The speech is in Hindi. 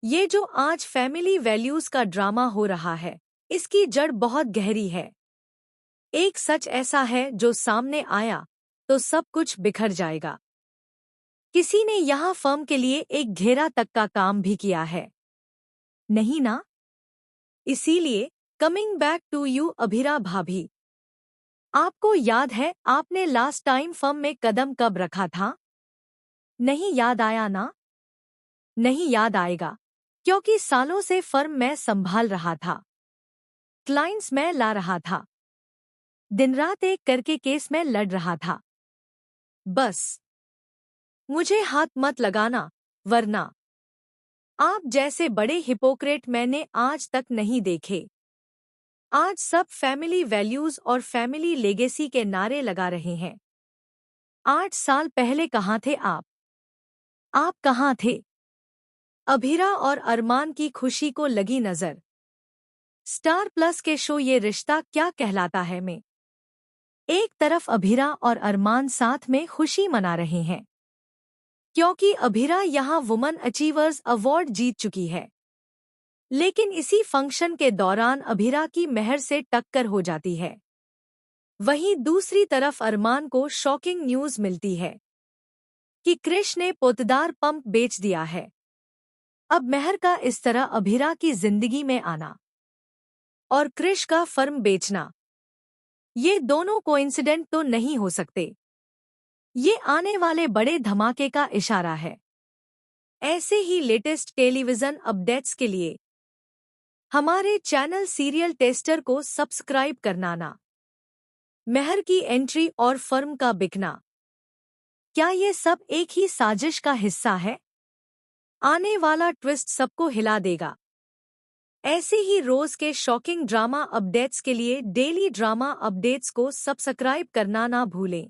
ये जो आज फैमिली वैल्यूज का ड्रामा हो रहा है, इसकी जड़ बहुत गहरी है। एक सच ऐसा है जो सामने आया तो सब कुछ बिखर जाएगा। किसी ने यहाँ फर्म के लिए एक घेरा तक का काम भी किया है, नहीं ना? इसीलिए coming back to you Abhira भाभी, आपको याद है आपने लास्ट टाइम फर्म में कदम कब रखा था? नहीं याद आया ना? नहीं याद आएगा, क्योंकि सालों से फर्म मैं संभाल रहा था, क्लाइंट्स मैं ला रहा था, दिन रात एक करके केस में लड़ रहा था। बस मुझे हाथ मत लगाना, वरना आप जैसे बड़े हिपोक्रेट मैंने आज तक नहीं देखे। आज सब फैमिली वैल्यूज और फैमिली लेगेसी के नारे लगा रहे हैं। 8 साल पहले कहाँ थे आप? आप कहाँ थे? अभिरा और अरमान की खुशी को लगी नजर। स्टार प्लस के शो ये रिश्ता क्या कहलाता है में एक तरफ अभिरा और अरमान साथ में खुशी मना रहे हैं, क्योंकि अभिरा यहाँ वुमन अचीवर्स अवार्ड जीत चुकी है। लेकिन इसी फंक्शन के दौरान अभिरा की मेहर से टक्कर हो जाती है। वहीं दूसरी तरफ अरमान को शॉकिंग न्यूज मिलती है कि क्रिश ने पोतदार पंप बेच दिया है। अब मेहर का इस तरह अभिरा की जिंदगी में आना और क्रिश का फर्म बेचना, ये दोनों कोइंसिडेंट तो नहीं हो सकते। ये आने वाले बड़े धमाके का इशारा है। ऐसे ही लेटेस्ट टेलीविजन अपडेट्स के लिए हमारे चैनल सीरियल टेस्टर को सब्सक्राइब करना ना। मेहर की एंट्री और फर्म का बिकना, क्या ये सब एक ही साजिश का हिस्सा है? आने वाला ट्विस्ट सबको हिला देगा। ऐसे ही रोज के शॉकिंग ड्रामा अपडेट्स के लिए डेली ड्रामा अपडेट्स को सब्सक्राइब करना ना भूलें।